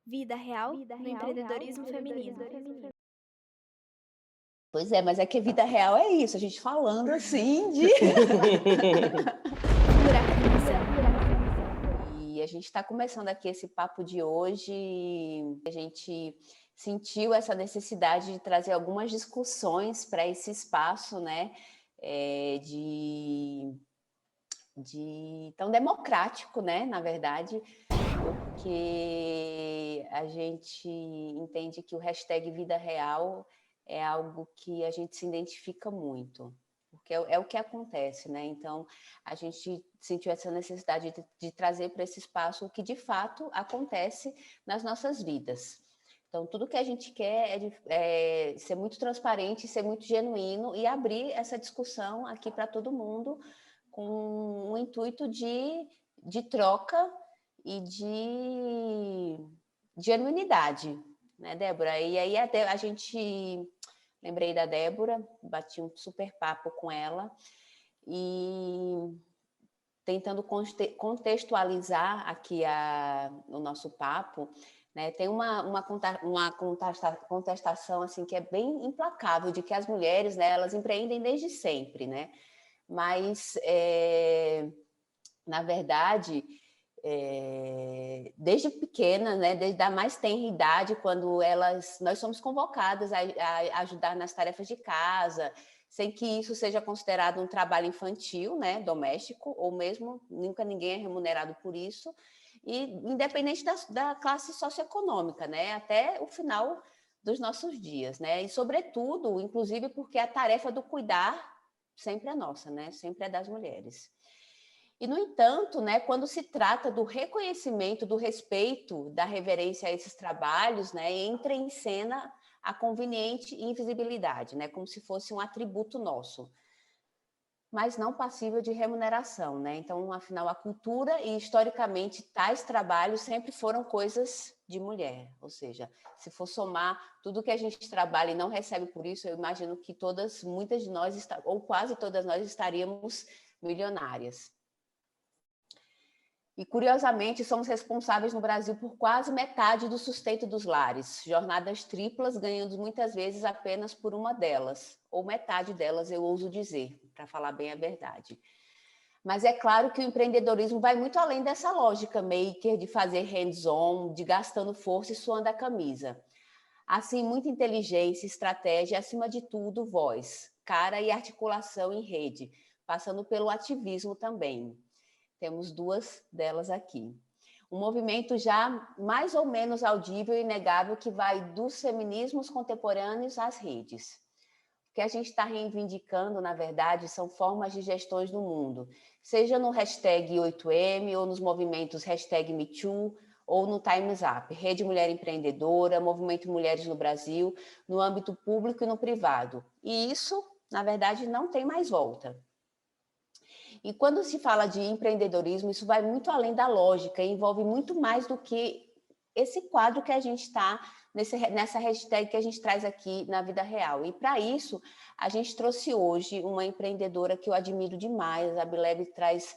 Vida real no empreendedorismo feminino. Pois é, mas é que a vida real é isso, a gente falando assim de... E a gente está começando aqui esse papo de hoje, a gente sentiu essa necessidade de trazer algumas discussões para esse espaço, né, de tão democrático, né, na verdade, porque a gente entende que o hashtag Vida Real é algo que a gente se identifica muito, porque é o que acontece, né? Então, a gente sentiu essa necessidade de trazer para esse espaço o que de fato acontece nas nossas vidas. Então, tudo que a gente quer é ser muito transparente, ser muito genuíno e abrir essa discussão aqui para todo mundo com o intuito de troca e de genuinidade, né, Débora? E aí a gente... Lembrei da Débora, bati um super papo com ela e tentando contextualizar aqui o nosso papo, né, tem uma contestação assim, que é bem implacável, de que as mulheres, né, elas empreendem desde sempre, né? Mas, na verdade, desde pequena, né, desde a mais tenra idade, quando nós somos convocadas a ajudar nas tarefas de casa, sem que isso seja considerado um trabalho infantil, né, doméstico, ou mesmo nunca ninguém é remunerado por isso, e independente da classe socioeconômica, né, até o final dos nossos dias, né, e sobretudo, inclusive porque a tarefa do cuidar sempre é nossa, né, sempre é das mulheres. E, no entanto, né, quando se trata do reconhecimento, do respeito, da reverência a esses trabalhos, né, entra em cena a conveniente invisibilidade, né, como se fosse um atributo nosso, mas não passível de remuneração, né? Então, afinal, a cultura e, historicamente, tais trabalhos sempre foram coisas de mulher, ou seja, se for somar tudo que a gente trabalha e não recebe por isso, eu imagino que muitas de nós, ou quase todas nós, estaríamos milionárias. E, curiosamente, somos responsáveis no Brasil por quase metade do sustento dos lares, jornadas triplas, ganhando muitas vezes apenas por uma delas, ou metade delas, eu ouso dizer, para falar bem a verdade. Mas é claro que o empreendedorismo vai muito além dessa lógica maker de fazer hands-on, de gastando força e suando a camisa. Assim, muita inteligência, estratégia e, acima de tudo, voz, cara e articulação em rede, passando pelo ativismo também. Temos duas delas aqui. Um movimento já mais ou menos audível e inegável que vai dos feminismos contemporâneos às redes. O que a gente está reivindicando, na verdade, são formas de gestões do mundo, seja no hashtag 8M, ou nos movimentos hashtag MeToo, ou no Time's Up, Rede Mulher Empreendedora, Movimento Mulheres no Brasil, no âmbito público e no privado. E isso, na verdade, não tem mais volta. E quando se fala de empreendedorismo, isso vai muito além da lógica, envolve muito mais do que esse quadro que a gente está, nessa hashtag que a gente traz aqui na vida real. E, para isso, a gente trouxe hoje uma empreendedora que eu admiro demais. A Bileb traz...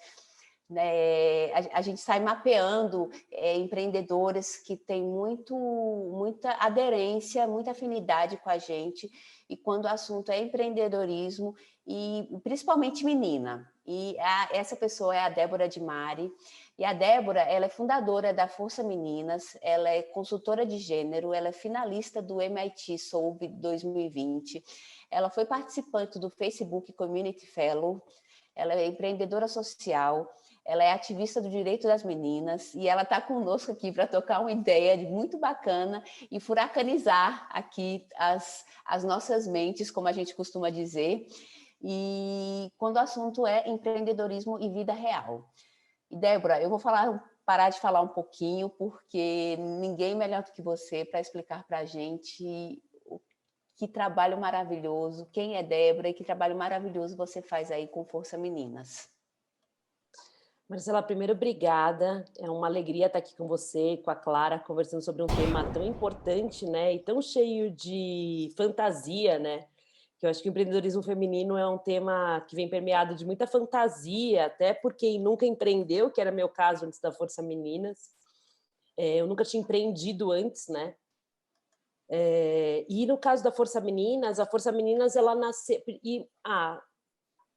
Né, a gente sai mapeando empreendedoras que têm muita aderência, muita afinidade com a gente, e quando o assunto é empreendedorismo, e principalmente menina. E essa pessoa é a Débora de Mari. E a Débora, ela é fundadora da Força Meninas, ela é consultora de gênero, ela é finalista do MIT Solve 2020, ela foi participante do Facebook Community Fellow, ela é empreendedora social, ela é ativista do direito das meninas, e ela está conosco aqui para tocar uma ideia muito bacana e furacanizar aqui as nossas mentes, como a gente costuma dizer, e quando o assunto é empreendedorismo e vida real. E, Débora, eu vou parar de falar um pouquinho, porque ninguém melhor do que você para explicar para a gente que trabalho maravilhoso, quem é Débora e que trabalho maravilhoso você faz aí com Força Meninas. Marcela, primeiro, obrigada. É uma alegria estar aqui com você, com a Clara, conversando sobre um tema tão importante, né, e tão cheio de fantasia, né? Que eu acho que o empreendedorismo feminino é um tema que vem permeado de muita fantasia, até por quem nunca empreendeu, que era meu caso antes da Força Meninas. Eu nunca tinha empreendido antes, né? E no caso da Força Meninas, a Força Meninas, ela nasceu...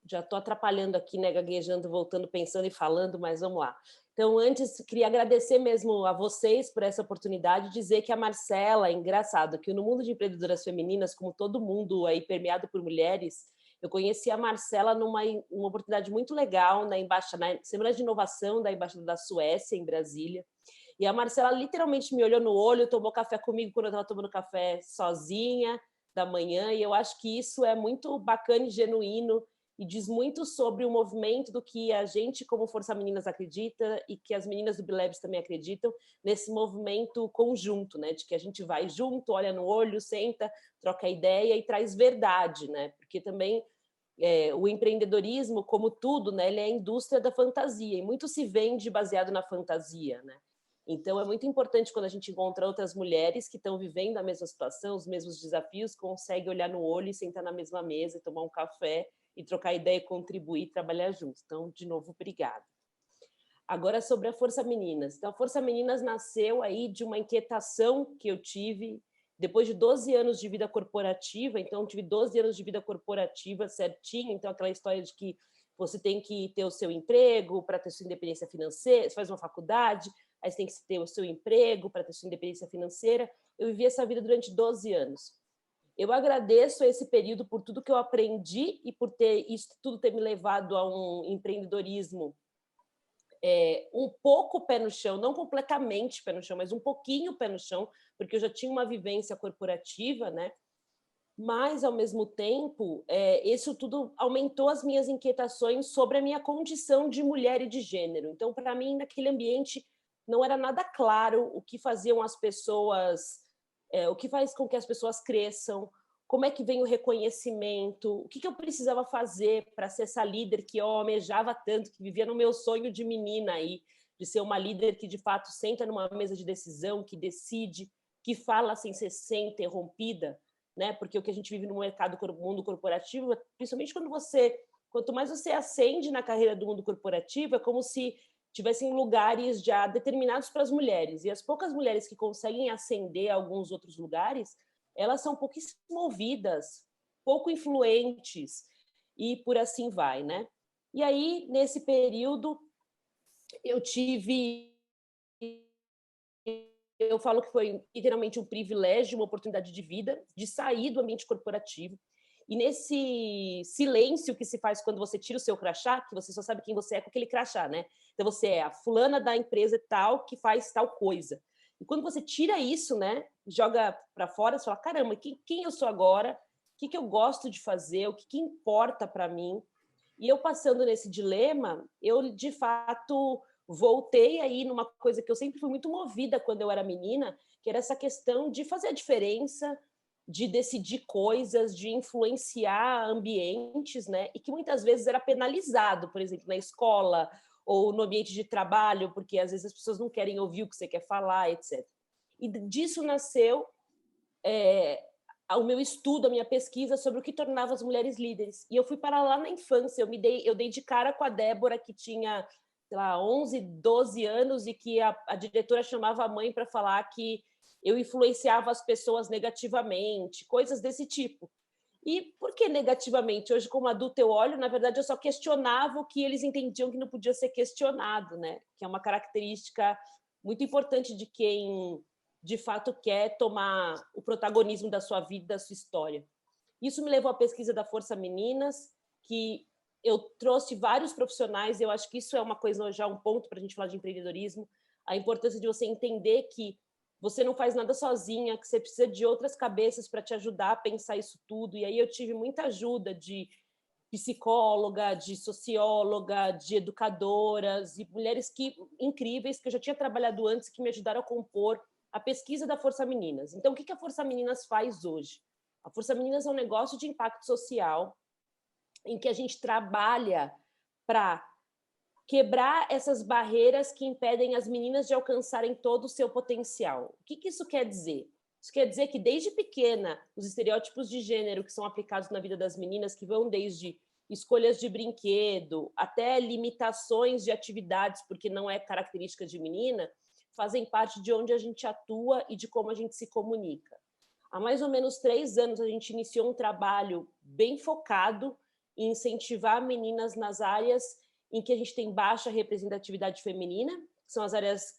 já estou atrapalhando aqui, né, gaguejando, voltando, pensando e falando, mas vamos lá. Então, antes, queria agradecer mesmo a vocês por essa oportunidade, dizer que a Marcela, é engraçado, que no mundo de empreendedoras femininas, como todo mundo aí permeado por mulheres, eu conheci a Marcela numa uma oportunidade muito legal na Semana de Inovação da Embaixada da Suécia, em Brasília. E a Marcela literalmente me olhou no olho, tomou café comigo quando eu estava tomando café sozinha, da manhã, e eu acho que isso é muito bacana e genuíno, e diz muito sobre o movimento do que a gente, como Força Meninas, acredita e que as meninas do Bilebs também acreditam, nesse movimento conjunto, né? De que a gente vai junto, olha no olho, senta, troca ideia e traz verdade, né? Porque também o empreendedorismo, como tudo, né? Ele é a indústria da fantasia, e muito se vende baseado na fantasia, né? Então, é muito importante quando a gente encontra outras mulheres que estão vivendo a mesma situação, os mesmos desafios, consegue olhar no olho e sentar na mesma mesa, tomar um café e trocar ideia, contribuir, trabalhar juntos. Então, de novo, obrigada. Agora, sobre a Força Meninas. Então, a Força Meninas nasceu aí de uma inquietação que eu tive depois de 12 anos de vida corporativa. Então, eu tive 12 anos de vida corporativa certinho. Então, aquela história de que você tem que ter o seu emprego para ter sua independência financeira, você faz uma faculdade, aí você tem que ter o seu emprego para ter sua independência financeira. Eu vivi essa vida durante 12 anos. Eu agradeço esse período por tudo que eu aprendi e por ter isso tudo ter me levado a um empreendedorismo um pouco pé no chão, não completamente pé no chão, mas um pouquinho pé no chão, porque eu já tinha uma vivência corporativa, né? Mas, ao mesmo tempo, isso tudo aumentou as minhas inquietações sobre a minha condição de mulher e de gênero. Então, para mim, naquele ambiente, não era nada claro o que faziam as pessoas, o que faz com que as pessoas cresçam, como é que vem o reconhecimento, o que eu precisava fazer para ser essa líder que eu almejava tanto, que vivia no meu sonho de menina aí, de ser uma líder que, de fato, senta numa mesa de decisão, que decide, que fala sem ser interrompida, né? Porque o que a gente vive no mundo corporativo, principalmente quanto mais você ascende na carreira do mundo corporativo, é como se tivessem lugares já determinados para as mulheres, e as poucas mulheres que conseguem ascender a alguns outros lugares, elas são pouquíssimo ouvidas, pouco influentes, e por assim vai, né? E aí, nesse período, eu falo que foi literalmente um privilégio, uma oportunidade de vida, de sair do ambiente corporativo. E nesse silêncio que se faz quando você tira o seu crachá, que você só sabe quem você é com aquele crachá, né? Então você é a fulana da empresa tal que faz tal coisa. E quando você tira isso, né, joga para fora, você fala, caramba, quem eu sou agora? O que eu gosto de fazer? O que importa para mim? E eu passando nesse dilema, eu de fato voltei aí numa coisa que eu sempre fui muito movida quando eu era menina, que era essa questão de fazer a diferença, de decidir coisas, de influenciar ambientes, né? E que muitas vezes era penalizado, por exemplo, na escola ou no ambiente de trabalho, porque às vezes as pessoas não querem ouvir o que você quer falar, etc. E disso nasceu o meu estudo, a minha pesquisa sobre o que tornava as mulheres líderes. E eu fui para lá na infância, eu dei de cara com a Débora, que tinha, sei lá, 11, 12 anos, e que a diretora chamava a mãe para falar que eu influenciava as pessoas negativamente, coisas desse tipo. E por que negativamente? Hoje, como adulta, eu olho, na verdade, eu só questionava o que eles entendiam que não podia ser questionado, né? Que é uma característica muito importante de quem, de fato, quer tomar o protagonismo da sua vida, da sua história. Isso me levou à pesquisa da Força Meninas, que eu trouxe vários profissionais, eu acho que isso é uma coisa, já um ponto para a gente falar de empreendedorismo, a importância de você entender que você não faz nada sozinha, que você precisa de outras cabeças para te ajudar a pensar isso tudo. E aí eu tive muita ajuda de psicóloga, de socióloga, de educadoras e mulheres incríveis que eu já tinha trabalhado antes, que me ajudaram a compor a pesquisa da Força Meninas. Então, o que a Força Meninas faz hoje? A Força Meninas é um negócio de impacto social em que a gente trabalha para quebrar essas barreiras que impedem as meninas de alcançarem todo o seu potencial. O que isso quer dizer? Isso quer dizer que, desde pequena, os estereótipos de gênero que são aplicados na vida das meninas, que vão desde escolhas de brinquedo até limitações de atividades, porque não é característica de menina, fazem parte de onde a gente atua e de como a gente se comunica. Há mais ou menos 3 anos, a gente iniciou um trabalho bem focado em incentivar meninas nas áreas em que a gente tem baixa representatividade feminina, que são as áreas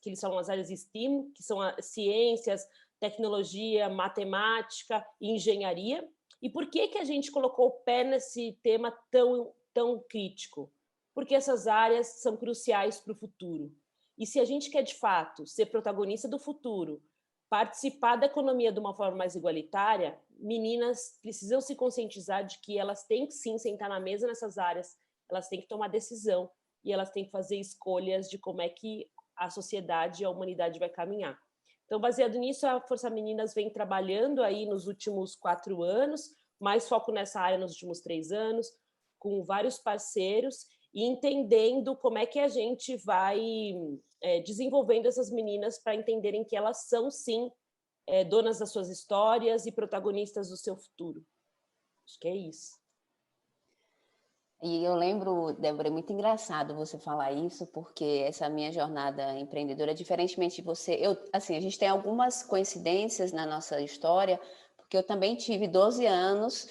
STEAM, que são as ciências, tecnologia, matemática e engenharia. E por que a gente colocou o pé nesse tema tão crítico? Porque essas áreas são cruciais para o futuro. E se a gente quer, de fato, ser protagonista do futuro, participar da economia de uma forma mais igualitária, meninas precisam se conscientizar de que elas têm que, sim, sentar na mesa nessas áreas, elas têm que tomar decisão e elas têm que fazer escolhas de como é que a sociedade e a humanidade vai caminhar. Então, baseado nisso, a Força Meninas vem trabalhando aí nos últimos 4 anos, mais foco nessa área nos últimos 3 anos, com vários parceiros, e entendendo como é que a gente vai desenvolvendo essas meninas para entenderem que elas são, sim, donas das suas histórias e protagonistas do seu futuro. Acho que é isso. E eu lembro, Débora, é muito engraçado você falar isso, porque essa minha jornada empreendedora, diferentemente de você, assim, a gente tem algumas coincidências na nossa história, porque eu também tive 12 anos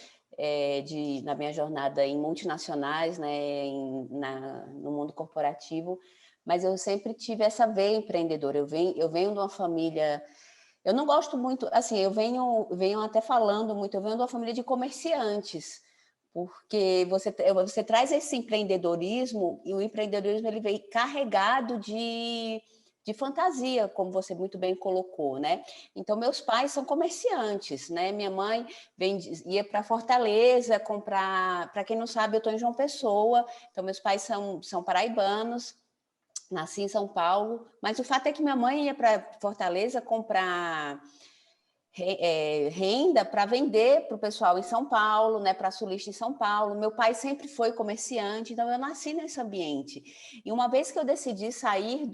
na minha jornada em multinacionais, né, no mundo corporativo, mas eu sempre tive essa veia empreendedora. Eu venho de uma família. Eu não gosto muito, assim, eu venho até falando muito, eu venho de uma família de comerciantes, porque você traz esse empreendedorismo, e o empreendedorismo ele veio carregado de fantasia, como você muito bem colocou, né? Então, meus pais são comerciantes, né? Minha mãe ia para Fortaleza comprar, para quem não sabe, eu estou em João Pessoa, então meus pais são paraibanos, nasci em São Paulo, mas o fato é que minha mãe ia para Fortaleza comprar renda para vender para o pessoal em São Paulo, né, para sulista em São Paulo. Meu pai sempre foi comerciante, então eu nasci nesse ambiente. E uma vez que eu decidi sair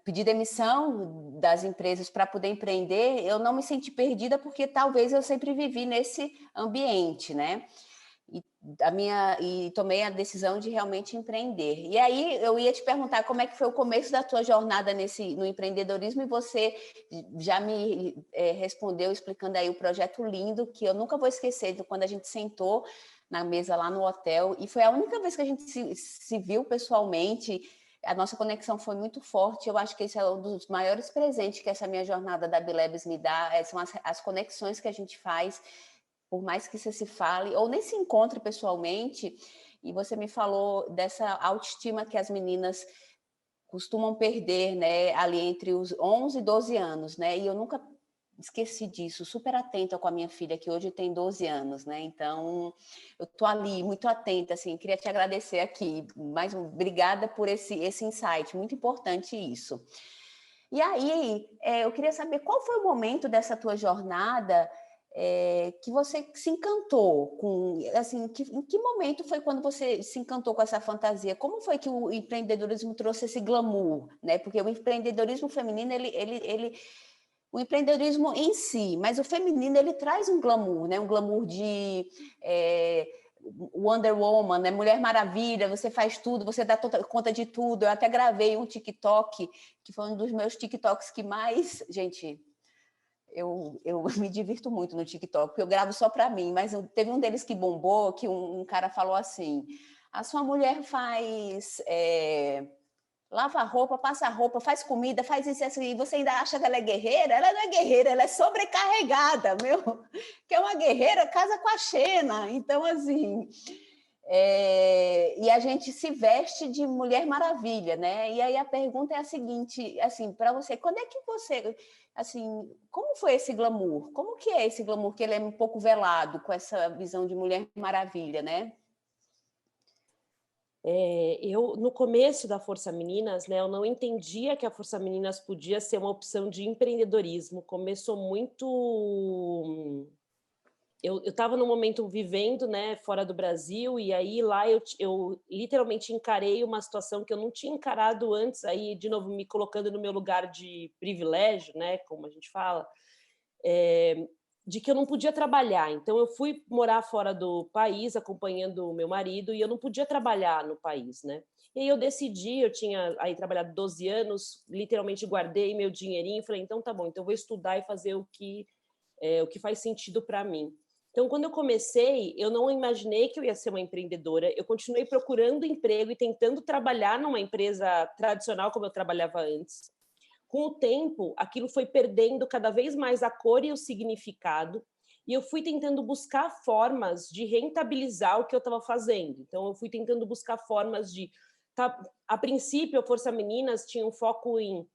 pedir demissão das empresas para poder empreender, eu não me senti perdida, porque talvez eu sempre vivi nesse ambiente, né? E tomei a decisão de realmente empreender. E aí eu ia te perguntar como é que foi o começo da tua jornada no empreendedorismo, e você já me respondeu explicando aí o projeto lindo, que eu nunca vou esquecer de quando a gente sentou na mesa lá no hotel, e foi a única vez que a gente se viu pessoalmente. A nossa conexão foi muito forte. Eu acho que esse é um dos maiores presentes que essa minha jornada da Bilebs me dá, são as conexões que a gente faz, por mais que você se fale, ou nem se encontre pessoalmente. E você me falou dessa autoestima que as meninas costumam perder, né, ali entre os 11 e 12 anos, né? E eu nunca esqueci disso, super atenta com a minha filha, que hoje tem 12 anos, né? Então, eu tô ali muito atenta, assim, queria te agradecer aqui, mais obrigada por esse insight, muito importante isso. E aí, eu queria saber qual foi o momento dessa tua jornada que você se encantou com, assim, em que momento foi quando você se encantou com essa fantasia? Como foi que o empreendedorismo trouxe esse glamour, né? Porque o empreendedorismo feminino, o empreendedorismo em si, mas o feminino, ele traz um glamour, né? Um glamour de Wonder Woman, né? Mulher Maravilha, você faz tudo, você dá conta de tudo. Eu até gravei um TikTok, que foi um dos meus TikToks que mais... Gente, eu me divirto muito no TikTok, porque eu gravo só para mim, mas teve um deles que bombou, que um cara falou assim: a sua mulher faz... lava roupa, passa roupa, faz comida, faz isso e assim, e você ainda acha que ela é guerreira? Ela não é guerreira, ela é sobrecarregada, meu. Que é uma guerreira, casa com a Xena. Então, assim... e a gente se veste de Mulher Maravilha, né? E aí a pergunta é a seguinte, assim, para você, quando é que você... Assim, como foi esse glamour? Como que é esse glamour, que ele é um pouco velado com essa visão de Mulher Maravilha, né? Eu, no começo da Força Meninas, né, eu não entendia que a Força Meninas podia ser uma opção de empreendedorismo. Começou muito... Eu estava no momento vivendo, né, fora do Brasil, e aí lá eu literalmente encarei uma situação que eu não tinha encarado antes, aí de novo me colocando no meu lugar de privilégio, né, como a gente fala, de que eu não podia trabalhar. Então eu fui morar fora do país acompanhando o meu marido, e eu não podia trabalhar no país, né? E aí eu decidi, eu tinha aí trabalhado 12 anos, literalmente guardei meu dinheirinho e falei, então tá bom, então eu vou estudar e fazer o que faz sentido para mim. Então, quando eu comecei, eu não imaginei que eu ia ser uma empreendedora. Eu continuei procurando emprego e tentando trabalhar numa empresa tradicional como eu trabalhava antes. Com o tempo, aquilo foi perdendo cada vez mais a cor e o significado, e eu fui tentando buscar formas de rentabilizar o que eu estava fazendo. Então, eu fui tentando buscar formas de... A princípio, a Força Meninas tinha um foco em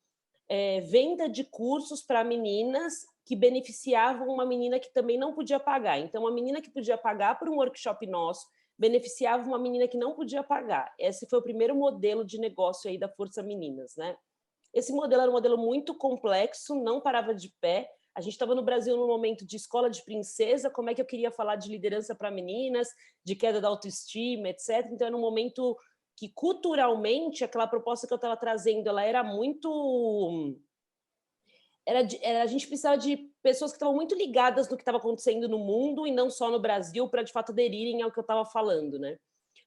venda de cursos para meninas que beneficiavam uma menina que também não podia pagar. Então, a menina que podia pagar por um workshop nosso beneficiava uma menina que não podia pagar. Esse foi o primeiro modelo de negócio aí da Força Meninas, né? Esse modelo era um modelo muito complexo, não parava de pé. A gente estava no Brasil num momento de escola de princesa, como é que eu queria falar de liderança para meninas, de queda da autoestima, etc. Então, era um momento que, culturalmente, aquela proposta que eu estava trazendo, ela era muito... a gente precisava de pessoas que estavam muito ligadas no que estava acontecendo no mundo e não só no Brasil, para, de fato, aderirem ao que eu estava falando, né?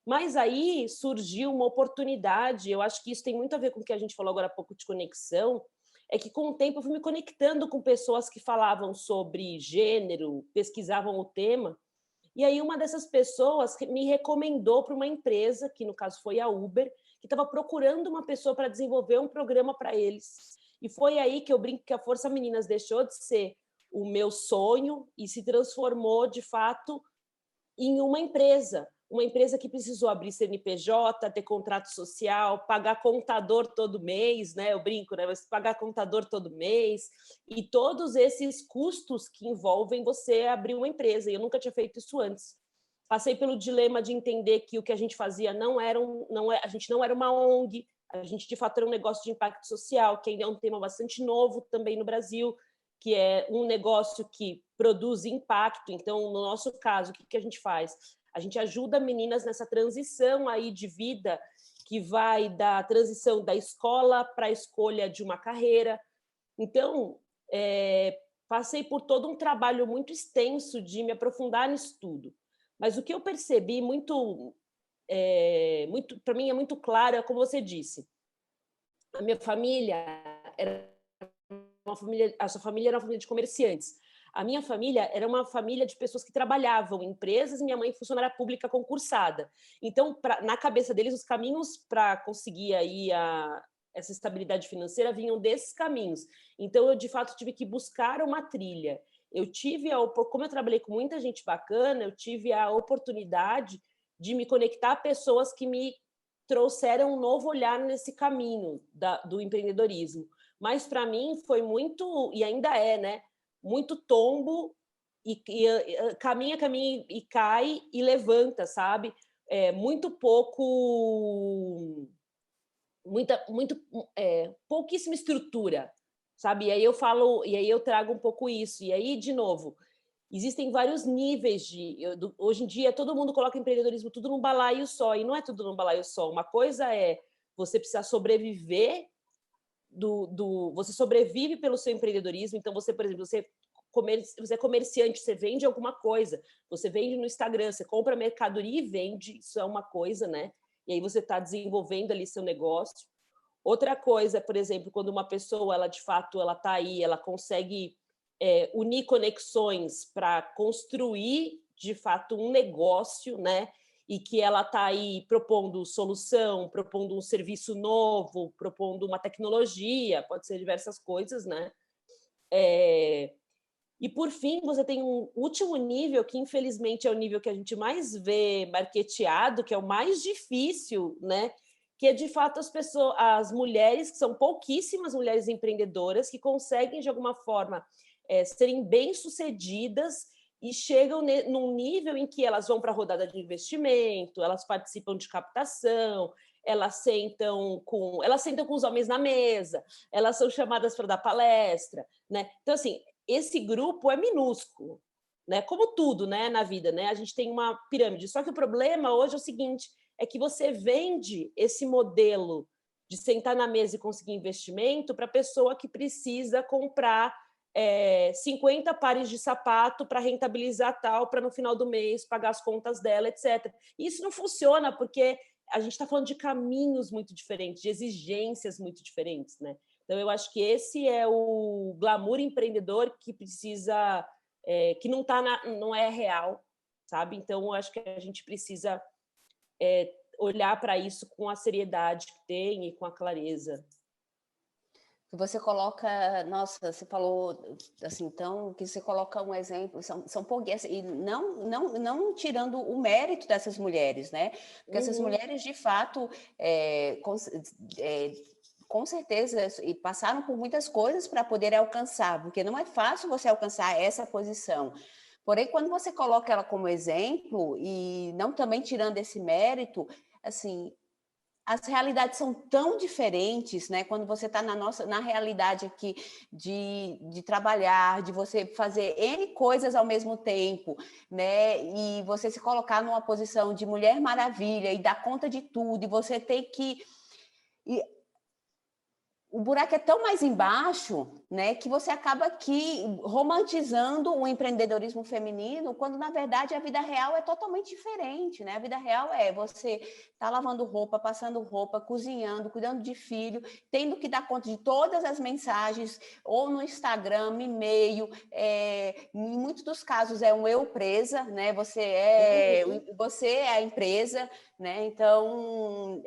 Mas aí surgiu uma oportunidade, eu acho que isso tem muito a ver com o que a gente falou agora há pouco de conexão, é que com o tempo eu fui me conectando com pessoas que falavam sobre gênero, pesquisavam o tema, e aí uma dessas pessoas me recomendou para uma empresa, que no caso foi a Uber, que estava procurando uma pessoa para desenvolver um programa para eles. E foi aí que eu brinco que a Força Meninas deixou de ser o meu sonho e se transformou, de fato, em uma empresa que precisou abrir CNPJ, ter contrato social, pagar contador todo mês, né? Eu brinco, né? Você pagar contador todo mês e todos esses custos que envolvem você abrir uma empresa. E eu nunca tinha feito isso antes. Passei pelo dilema de entender que o que a gente fazia a gente não era uma ONG, a gente de fato era um negócio de impacto social, que ainda é um tema bastante novo também no Brasil, que é um negócio que produz impacto. Então, no nosso caso, o que a gente faz? A gente ajuda meninas nessa transição aí de vida, que vai da transição da escola para a escolha de uma carreira. Então, passei por todo um trabalho muito extenso de me aprofundar nisso tudo. Mas o que eu percebi para mim é muito claro, é como você disse. A minha família era a sua família era uma família de comerciantes. A minha família era uma família de pessoas que trabalhavam em empresas, minha mãe funcionária pública concursada. Então, na cabeça deles, os caminhos para conseguir aí essa estabilidade financeira vinham desses caminhos. Então, eu, de fato, tive que buscar uma trilha. Como eu trabalhei com muita gente bacana, eu tive a oportunidade de me conectar a pessoas que me trouxeram um novo olhar nesse caminho do empreendedorismo. Mas, para mim, foi muito, e ainda é, né? Muito tombo, e caminha e cai e levanta, sabe? Muito pouco... pouquíssima estrutura, sabe? E aí eu trago um pouco isso. E aí, de novo, existem vários níveis hoje em dia, todo mundo coloca empreendedorismo tudo num balaio só, e não é tudo num balaio só. Uma coisa é você precisar sobreviver você sobrevive pelo seu empreendedorismo. Então, você, por exemplo, você é comerciante, você vende alguma coisa, você vende no Instagram, você compra mercadoria e vende, isso é uma coisa, né? E aí você está desenvolvendo ali seu negócio. Outra coisa, por exemplo, quando uma pessoa, ela de fato, ela está aí, ela consegue unir conexões para construir, de fato, um negócio, né? E que ela está aí propondo solução, propondo um serviço novo, propondo uma tecnologia, pode ser diversas coisas, né? E, por fim, você tem um último nível, que infelizmente é o nível que a gente mais vê marketeado, que é o mais difícil, né? Que é, de fato, as mulheres, que são pouquíssimas mulheres empreendedoras, que conseguem, de alguma forma, serem bem-sucedidas e chegam num nível em que elas vão para a rodada de investimento, elas participam de captação, elas sentam com os homens na mesa, elas são chamadas para dar palestra, né? Então, assim, esse grupo é minúsculo, né? Como tudo, né, na vida, né? A gente tem uma pirâmide. Só que o problema hoje é o seguinte, é que você vende esse modelo de sentar na mesa e conseguir investimento para a pessoa que precisa comprar 50 pares de sapato para rentabilizar tal, para no final do mês pagar as contas dela, etc. E isso não funciona, porque a gente está falando de caminhos muito diferentes, de exigências muito diferentes, né? Então, eu acho que esse é o glamour empreendedor que precisa, que não é real, sabe? Então, eu acho que a gente precisa olhar para isso com a seriedade que tem e com a clareza. Você coloca, nossa, você falou assim, então, que você coloca um exemplo, são pouquinhas, e não tirando o mérito dessas mulheres, né? Porque essas mulheres, de fato, com certeza, e passaram por muitas coisas para poder alcançar, porque não é fácil você alcançar essa posição. Porém, quando você coloca ela como exemplo, e não também tirando esse mérito, assim, as realidades são tão diferentes, né? Quando você está na realidade aqui de trabalhar, de você fazer N coisas ao mesmo tempo, né? E você se colocar numa posição de Mulher Maravilha e dar conta de tudo, e você ter que... O buraco é tão mais embaixo, né, que você acaba aqui romantizando o empreendedorismo feminino, quando na verdade a vida real é totalmente diferente, né? A vida real é você tá lavando roupa, passando roupa, cozinhando, cuidando de filho, tendo que dar conta de todas as mensagens, ou no Instagram, e-mail, em muitos dos casos é um eu presa, né? Você é a empresa, né? Então,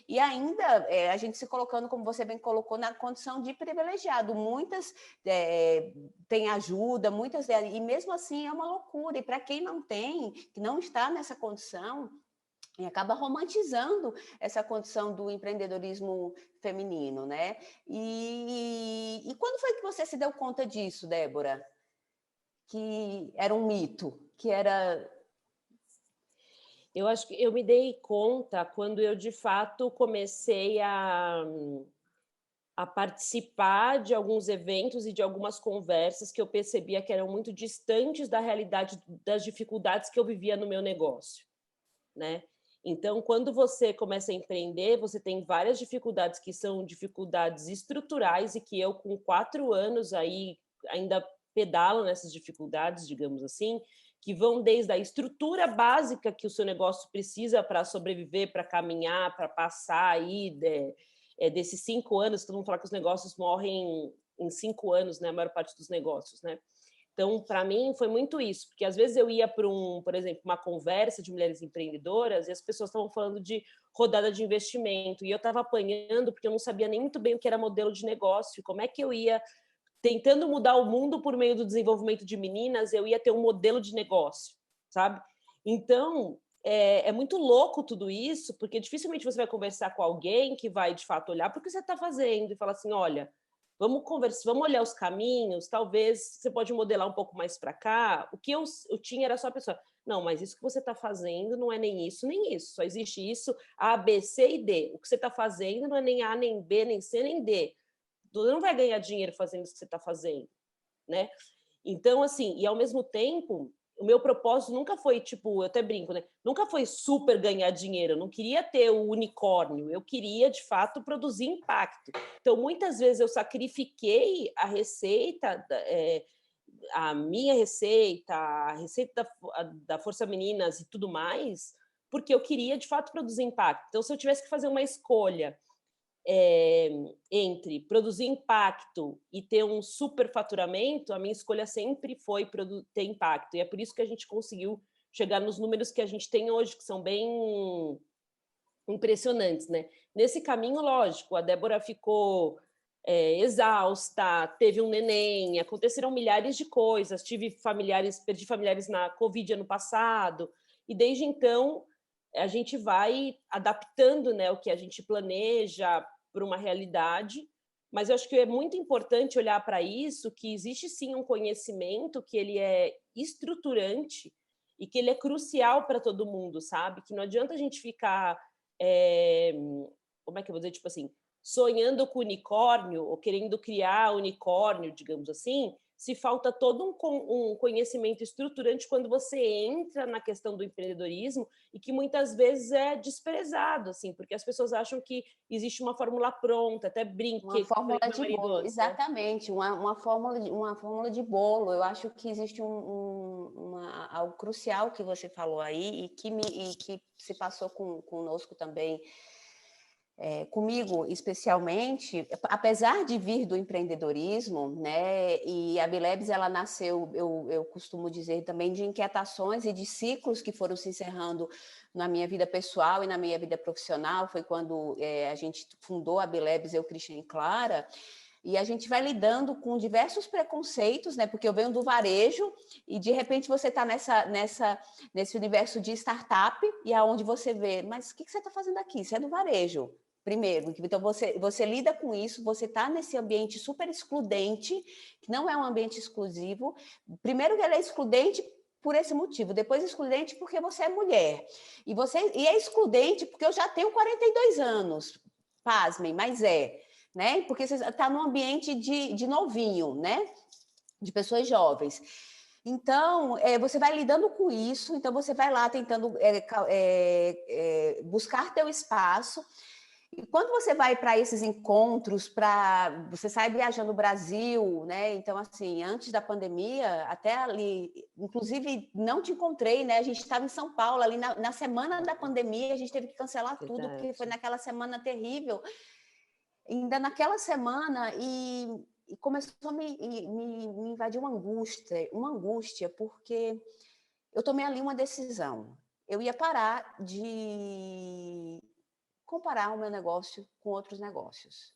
e ainda a gente se colocando, como você bem colocou, na condição de privilegiado. Muitas têm ajuda, muitas e mesmo assim é uma loucura. E para quem não tem, que não está nessa condição, e acaba romantizando essa condição do empreendedorismo feminino, né? E quando foi que você se deu conta disso, Débora? Que era um mito, que era... Eu acho que eu me dei conta quando eu, de fato, comecei a participar de alguns eventos e de algumas conversas que eu percebia que eram muito distantes da realidade das dificuldades que eu vivia no meu negócio, né? Então, quando você começa a empreender, você tem várias dificuldades que são dificuldades estruturais e que eu, com 4 anos, aí ainda pedalo nessas dificuldades, digamos assim, que vão desde a estrutura básica que o seu negócio precisa para sobreviver, para caminhar, para passar aí desses 5 anos, todo mundo fala que os negócios morrem em 5 anos, né, a maior parte dos negócios, né? Então, para mim, foi muito isso, porque às vezes eu ia para por exemplo, uma conversa de mulheres empreendedoras e as pessoas estavam falando de rodada de investimento, e eu estava apanhando porque eu não sabia nem muito bem o que era modelo de negócio, como é que eu ia tentando mudar o mundo por meio do desenvolvimento de meninas, eu ia ter um modelo de negócio, sabe? Então, é muito louco tudo isso, porque dificilmente você vai conversar com alguém que vai, de fato, olhar para o que você está fazendo e falar assim, olha, vamos conversar, vamos olhar os caminhos, talvez você pode modelar um pouco mais para cá. O que eu tinha era só a pessoa, não, mas isso que você está fazendo não é nem isso, nem isso, só existe isso, A, B, C e D. O que você está fazendo não é nem A, nem B, nem C, nem D. Você não vai ganhar dinheiro fazendo isso que você está fazendo, né? Então, assim, e ao mesmo tempo, o meu propósito nunca foi, tipo, eu até brinco, né? Nunca foi super ganhar dinheiro, eu não queria ter o unicórnio, eu queria, de fato, produzir impacto. Então, muitas vezes eu sacrifiquei a receita, a minha receita, a receita da Força Meninas e tudo mais, porque eu queria, de fato, produzir impacto. Então, se eu tivesse que fazer uma escolha entre produzir impacto e ter um superfaturamento, a minha escolha sempre foi ter impacto. E é por isso que a gente conseguiu chegar nos números que a gente tem hoje, que são bem impressionantes, né? Nesse caminho, lógico, a Débora ficou exausta, teve um neném, aconteceram milhares de coisas, perdi familiares na Covid ano passado, e desde então a gente vai adaptando, né, o que a gente planeja para uma realidade, mas eu acho que é muito importante olhar para isso, que existe sim um conhecimento que ele é estruturante e que ele é crucial para todo mundo, sabe? Que não adianta a gente ficar, como é que eu vou dizer, tipo assim, sonhando com unicórnio, ou querendo criar unicórnio, digamos assim, se falta todo um conhecimento estruturante quando você entra na questão do empreendedorismo e que muitas vezes é desprezado, assim, porque as pessoas acham que existe uma fórmula pronta, até Uma brinquei com fórmula meu de marido bolo, antes, né? exatamente, uma fórmula de bolo. Eu acho que existe algo crucial que você falou aí e que se passou conosco também, comigo especialmente, apesar de vir do empreendedorismo, né? E a Bilebs, ela nasceu, eu costumo dizer também, de inquietações e de ciclos que foram se encerrando na minha vida pessoal e na minha vida profissional. Foi quando a gente fundou a Bilebs, eu, Cristian e Clara, e a gente vai lidando com diversos preconceitos, né? Porque eu venho do varejo e de repente você está nesse universo de startup e aonde você vê, mas o que você está fazendo aqui? Você é do varejo. Primeiro, então você lida com isso, você está nesse ambiente super excludente, que não é um ambiente exclusivo. Primeiro que ele é excludente por esse motivo, depois excludente porque você é mulher. E é excludente porque eu já tenho 42 anos, pasmem, mas né? Porque você está num ambiente de novinho, né? De pessoas jovens. Então, você vai lidando com isso, então você vai lá tentando buscar teu espaço. E quando você vai para esses encontros, você sai viajando o Brasil, né? Então, assim, antes da pandemia, até ali, inclusive, não te encontrei, né? A gente estava em São Paulo, ali na semana da pandemia, a gente teve que cancelar tudo, porque foi naquela semana terrível. Ainda naquela semana, e começou a me invadir uma angústia, porque eu tomei ali uma decisão. Eu ia parar de comparar o meu negócio com outros negócios.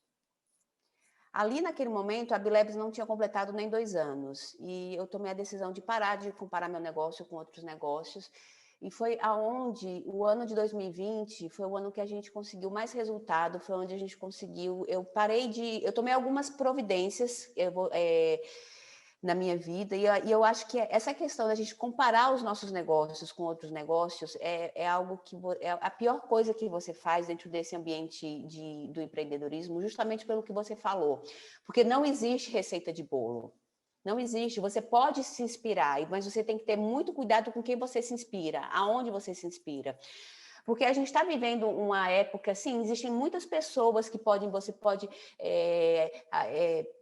Ali, naquele momento, a Bilebs não tinha completado nem 2 anos, e eu tomei a decisão de parar de comparar meu negócio com outros negócios, e foi aonde o ano de 2020 foi o ano que a gente conseguiu mais resultado, foi onde a gente conseguiu, eu tomei algumas providências, na minha vida, e eu acho que essa questão da gente comparar os nossos negócios com outros negócios é algo que é a pior coisa que você faz dentro desse ambiente do empreendedorismo, justamente pelo que você falou, porque não existe receita de bolo, não existe. Você pode se inspirar, mas você tem que ter muito cuidado com quem você se inspira, aonde você se inspira. Porque a gente está vivendo uma época, assim, existem muitas pessoas que você pode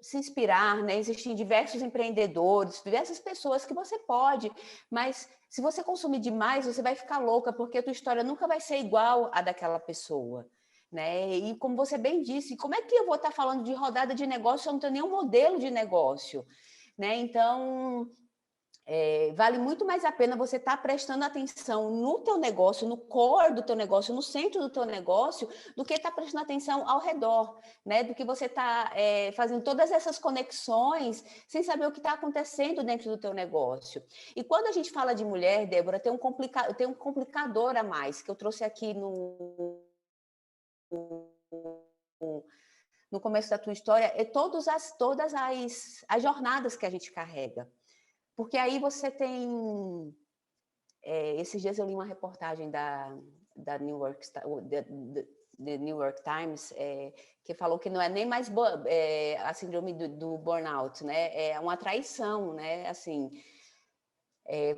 se inspirar, né? Existem diversos empreendedores, diversas pessoas que você pode, mas se você consumir demais, você vai ficar louca, porque a tua história nunca vai ser igual à daquela pessoa. Né? E como você bem disse, como é que eu vou estar falando de rodada de negócio se eu não tenho nenhum modelo de negócio? Né? Então, vale muito mais a pena você estar prestando atenção no teu negócio, no core do teu negócio, no centro do teu negócio, do que estar prestando atenção ao redor, né? Do que você está fazendo todas essas conexões sem saber o que está acontecendo dentro do teu negócio. E quando a gente fala de mulher, Débora, tem um complicador a mais que eu trouxe aqui no começo da tua história, todas as jornadas que a gente carrega. Porque aí você tem... esses dias eu li uma reportagem da New York, The New York Times, que falou que não é nem mais a síndrome do burnout, né? É uma traição, né? Assim,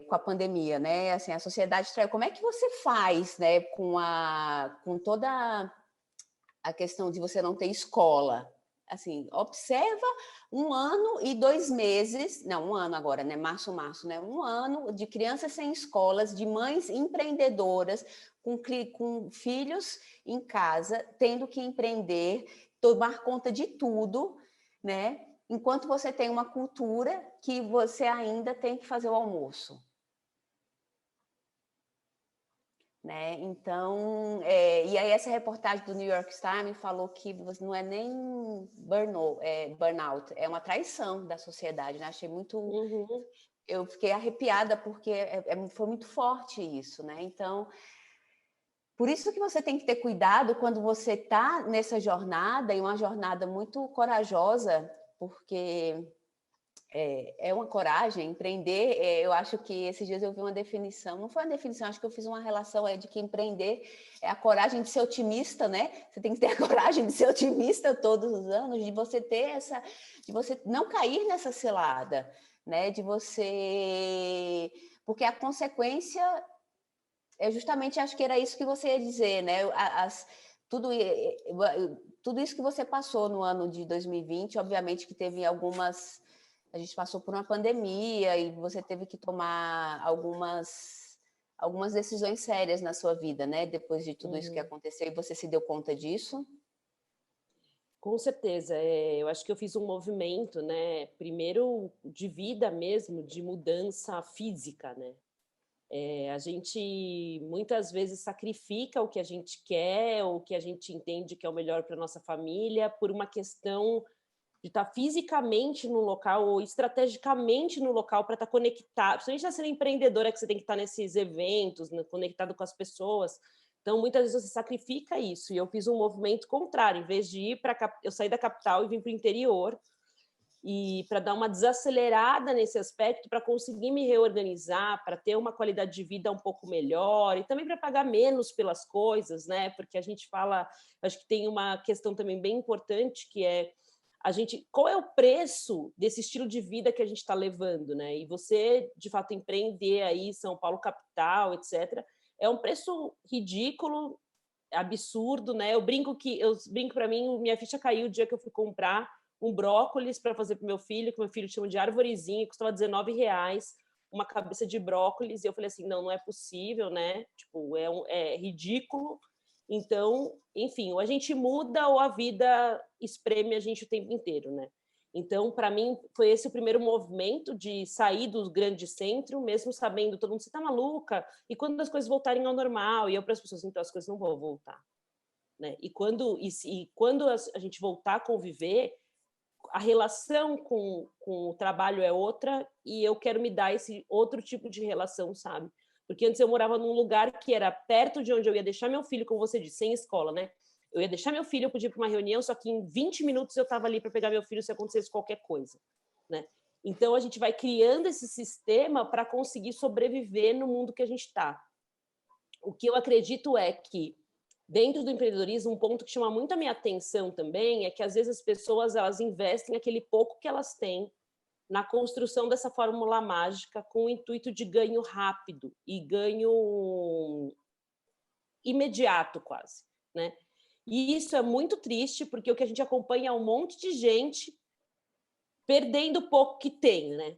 com a pandemia, né? Assim, a sociedade traiu. Como é que você faz, né? Com toda a questão de você não ter escola? Assim, observa 1 ano e 2 meses, não, 1 ano agora, né? Março, né? 1 ano de crianças sem escolas, de mães empreendedoras, com filhos em casa, tendo que empreender, tomar conta de tudo, né? Enquanto você tem uma cultura que você ainda tem que fazer o almoço. Né? Então, e aí essa reportagem do New York Times falou que não é nem burnout, é uma traição da sociedade, né? Achei muito... Eu fiquei arrepiada porque foi muito forte isso, né? Então, por isso que você tem que ter cuidado quando você está nessa jornada, e uma jornada muito corajosa, porque É uma coragem, empreender, eu acho que esses dias eu vi uma definição, não foi uma definição, acho que eu fiz uma relação de que empreender é a coragem de ser otimista, né? Você tem que ter a coragem de ser otimista todos os anos, de você ter de você não cair nessa cilada, né? De você... Porque a consequência é justamente, acho que era isso que você ia dizer, né? Tudo, tudo isso que você passou no ano de 2020, obviamente que teve algumas... A gente passou por uma pandemia e você teve que tomar algumas decisões sérias na sua vida, né? Depois de tudo isso que aconteceu, e você se deu conta disso? Com certeza, eu acho que eu fiz um movimento, né? Primeiro de vida mesmo, de mudança física, né? A gente muitas vezes sacrifica o que a gente quer, ou o que a gente entende que é o melhor para nossa família, por uma questão de estar fisicamente no local ou estrategicamente no local para estar conectado. Principalmente na ser empreendedora, que você tem que estar nesses eventos, né, conectado com as pessoas. Então, muitas vezes você sacrifica isso. E eu fiz um movimento contrário. Em vez de ir eu saí da capital e vim para o interior, e para dar uma desacelerada nesse aspecto, para conseguir me reorganizar, para ter uma qualidade de vida um pouco melhor, e também para pagar menos pelas coisas, né? Porque a gente fala, acho que tem uma questão também bem importante, que é qual é o preço desse estilo de vida que a gente está levando, né? E você, de fato, empreender aí, São Paulo capital, etc., é um preço ridículo, absurdo, né? Eu brinco para mim, minha ficha caiu o dia que eu fui comprar um brócolis para fazer para o meu filho, que meu filho chama de arvorezinha, custava R$19, uma cabeça de brócolis, e eu falei assim, não é possível, né? Tipo, é ridículo. Então, enfim, ou a gente muda ou a vida espreme a gente o tempo inteiro, né? Então, para mim, foi esse o primeiro movimento de sair do grande centro, mesmo sabendo, todo mundo, você tá maluca? E quando as coisas voltarem ao normal? E eu para as pessoas, então, as coisas não vão voltar, né? E quando a gente voltar a conviver, a relação com o trabalho é outra, e eu quero me dar esse outro tipo de relação, sabe? Porque antes eu morava num lugar que era perto de onde eu ia deixar meu filho, como você disse, sem escola, né? Eu ia deixar meu filho, eu podia ir para uma reunião, só que em 20 minutos eu estava ali para pegar meu filho se acontecesse qualquer coisa, né? Então a gente vai criando esse sistema para conseguir sobreviver no mundo que a gente está. O que eu acredito é que dentro do empreendedorismo, um ponto que chama muito a minha atenção também é que, às vezes, as pessoas elas investem aquele pouco que elas têm na construção dessa fórmula mágica com o intuito de ganho rápido e ganho imediato, quase, né? E isso é muito triste, porque o que a gente acompanha é um monte de gente perdendo o pouco que tem, né?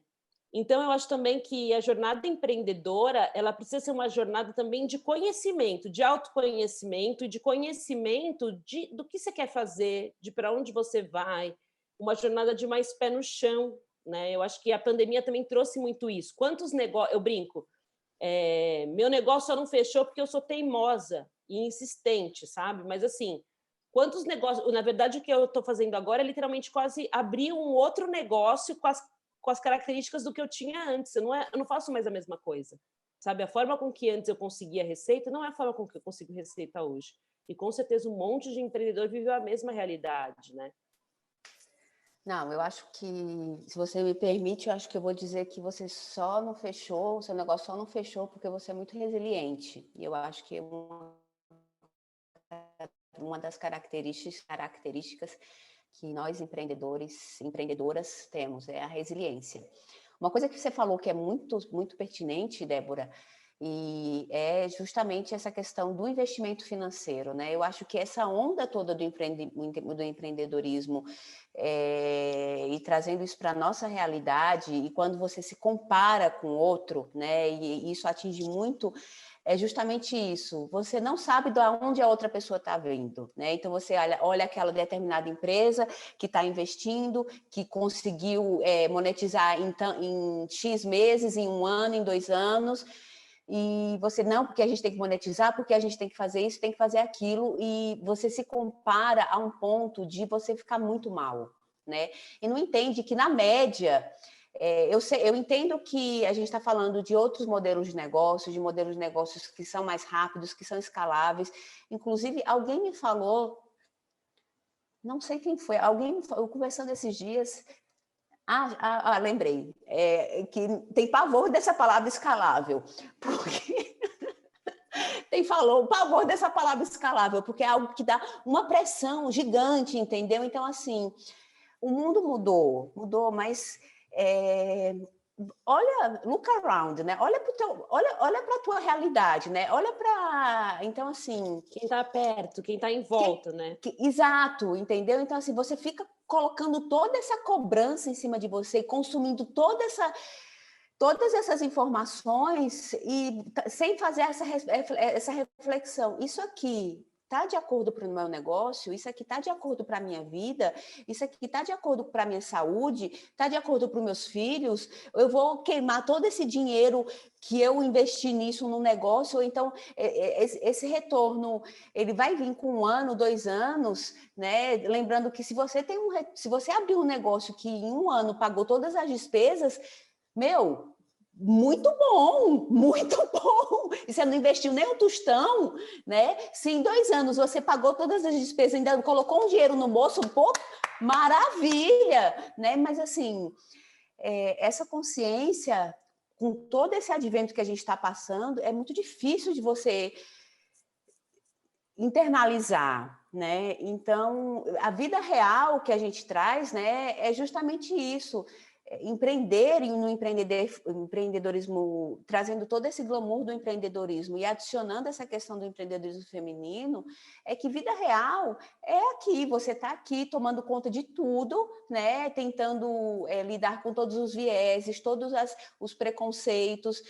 Então, eu acho também que a jornada empreendedora, ela precisa ser uma jornada também de conhecimento, de autoconhecimento e de conhecimento do que você quer fazer, de para onde você vai, uma jornada de mais pé no chão, né? Eu acho que a pandemia também trouxe muito isso. Quantos negócios... Eu brinco, meu negócio só não fechou porque eu sou teimosa e insistente, sabe? Mas, assim, quantos negócios... Na verdade, o que eu estou fazendo agora é literalmente quase abrir um outro negócio com as características do que eu tinha antes. Eu não faço mais a mesma coisa, sabe? A forma com que antes eu conseguia receita não é a forma com que eu consigo receita hoje. E, com certeza, um monte de empreendedor viveu a mesma realidade, né? Não, eu acho que, se você me permite, eu acho que eu vou dizer que você só não fechou, o seu negócio só não fechou porque você é muito resiliente. E eu acho que uma das características que nós empreendedoras temos é a resiliência. Uma coisa que você falou que é muito, muito pertinente, Débora, e é justamente essa questão do investimento financeiro, né? Eu acho que essa onda toda do empreendedorismo e trazendo isso para a nossa realidade, e quando você se compara com outro, né? E isso atinge muito, é justamente isso. Você não sabe de onde a outra pessoa está vindo, né? Então você olha aquela determinada empresa que está investindo, que conseguiu monetizar em X meses, em um ano, em 2 anos, e você não, porque a gente tem que monetizar, porque a gente tem que fazer isso, tem que fazer aquilo, e você se compara a um ponto de você ficar muito mal, né? E não entende que, na média, eu entendo que a gente está falando de outros modelos de modelos de negócios que são mais rápidos, que são escaláveis. Inclusive, alguém me falou, não sei quem foi, eu conversando esses dias, Lembrei. Que tem pavor dessa palavra escalável, porque tem pavor dessa palavra escalável, porque é algo que dá uma pressão gigante, entendeu? Então, assim, o mundo mudou, mas olha, look around, né? Olha para a tua realidade, né? Olha para, então assim, quem está perto, quem está em volta, né? Exato, entendeu? Então assim, você fica colocando toda essa cobrança em cima de você, consumindo todas essas informações e sem fazer essa reflexão. Isso aqui está de acordo para o meu negócio? Isso aqui está de acordo para a minha vida? Isso aqui está de acordo para a minha saúde? Está de acordo para os meus filhos? Eu vou queimar todo esse dinheiro que eu investi nisso no negócio? Ou então, esse retorno, ele vai vir com 1 ano, 2 anos, né? Lembrando que se você abrir um negócio que em 1 ano pagou todas as despesas, meu, muito bom, muito bom. E você não investiu nem um tostão, né? Se em 2 anos você pagou todas as despesas, ainda colocou um dinheiro no bolso, pô, maravilha, né? Mas assim, essa consciência, com todo esse advento que a gente está passando, é muito difícil de você internalizar, né? Então, a vida real que a gente traz, né, é justamente isso. Empreender no empreendedorismo, trazendo todo esse glamour do empreendedorismo e adicionando essa questão do empreendedorismo feminino, é que vida real é aqui, você está aqui tomando conta de tudo, né? Tentando lidar com todos os vieses, todos os preconceitos,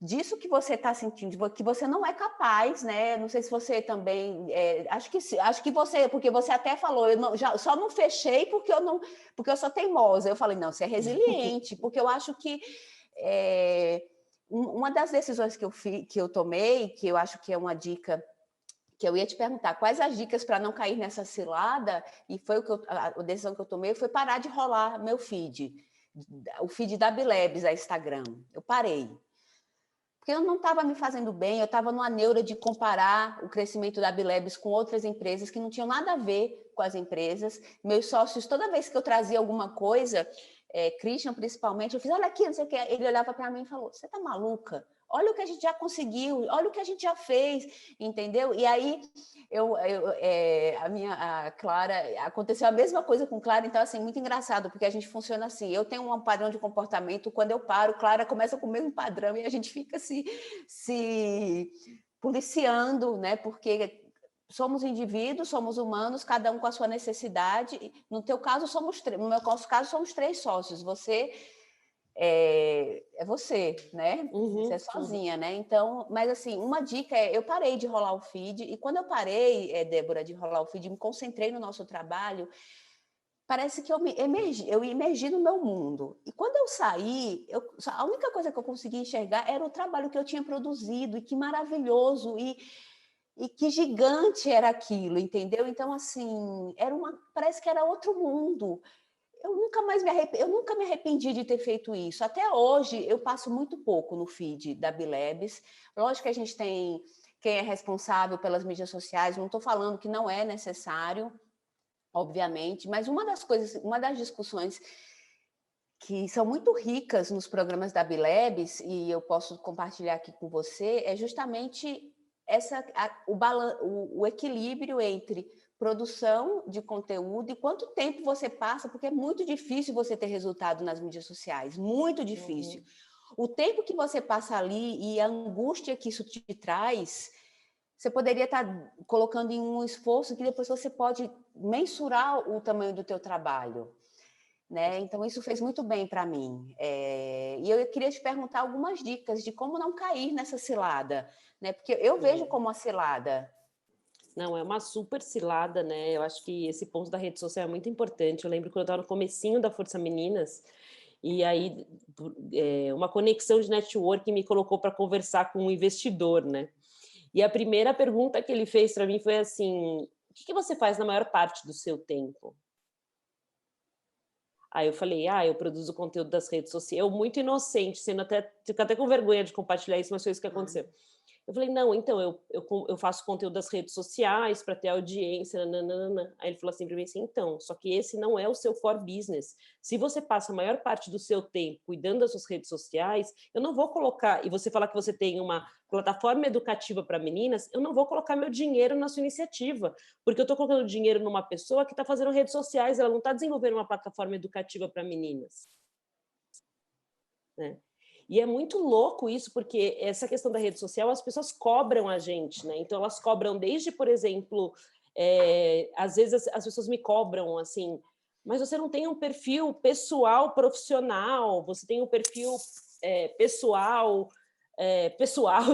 disso que você está sentindo, que você não é capaz, né? Não sei se você também, acho que você, porque você até falou, só não fechei porque eu sou teimosa. Eu falei, não, você é resiliente, porque eu acho que uma das decisões que eu tomei, que eu acho que é uma dica que eu ia te perguntar, quais as dicas para não cair nessa cilada, e foi a decisão que eu tomei, foi parar de rolar meu feed, o feed da Bilebs, a Instagram. Eu parei. Porque eu não estava me fazendo bem, eu estava numa neura de comparar o crescimento da Bilebs com outras empresas que não tinham nada a ver com as empresas. Meus sócios, toda vez que eu trazia alguma coisa, Christian principalmente, eu fiz, olha aqui, não sei o que. Ele olhava para mim e falou, você está maluca? Olha o que a gente já conseguiu, olha o que a gente já fez, entendeu? E aí, a Clara, aconteceu a mesma coisa com Clara, então, assim, muito engraçado, porque a gente funciona assim, eu tenho um padrão de comportamento, quando eu paro, Clara começa com o mesmo padrão e a gente fica se policiando, né? Porque somos indivíduos, somos humanos, cada um com a sua necessidade. No teu caso, no meu caso, somos 3 sócios, você... você, né? Você é sozinha, né? Então, mas assim, uma dica eu parei de rolar o feed, e quando eu parei, Débora, de rolar o feed, me concentrei no nosso trabalho, parece que eu emergi no meu mundo. E quando eu saí, a única coisa que eu conseguia enxergar era o trabalho que eu tinha produzido, e que maravilhoso, e que gigante era aquilo, entendeu? Então, assim, parece que era outro mundo. Eu nunca me arrependi de ter feito isso. Até hoje, eu passo muito pouco no feed da Bilebs. Lógico que a gente tem quem é responsável pelas mídias sociais, não estou falando que não é necessário, obviamente, mas uma das discussões que são muito ricas nos programas da Bilebs, e eu posso compartilhar aqui com você, é justamente o equilíbrio entre produção de conteúdo e quanto tempo você passa, porque é muito difícil você ter resultado nas mídias sociais, muito difícil. O tempo que você passa ali e a angústia que isso te traz, você poderia estar colocando em um esforço que depois você pode mensurar o tamanho do teu trabalho, né? Então, isso fez muito bem para mim. E eu queria te perguntar algumas dicas de como não cair nessa cilada, né? Porque eu vejo como uma cilada. Não, é uma super cilada, né? Eu acho que esse ponto da rede social é muito importante. Eu lembro quando eu estava no comecinho da Força Meninas, e aí uma conexão de network me colocou para conversar com um investidor, né? E a primeira pergunta que ele fez para mim foi assim: o que você faz na maior parte do seu tempo? Aí eu falei, eu produzo conteúdo das redes sociais. Eu muito inocente, fico até com vergonha de compartilhar isso, mas foi isso que aconteceu. Eu falei, não, então, eu faço conteúdo das redes sociais para ter audiência, nananana. Aí ele falou assim para mim assim, então, só que esse não é o seu core business. Se você passa a maior parte do seu tempo cuidando das suas redes sociais, eu não vou colocar, e você falar que você tem uma plataforma educativa para meninas, eu não vou colocar meu dinheiro na sua iniciativa, porque eu estou colocando dinheiro numa pessoa que está fazendo redes sociais, ela não está desenvolvendo uma plataforma educativa para meninas. Né? E é muito louco isso, porque essa questão da rede social, as pessoas cobram a gente, né? Então, elas cobram desde, por exemplo, às vezes as pessoas me cobram assim, mas você não tem um perfil pessoal profissional, você tem um perfil pessoal,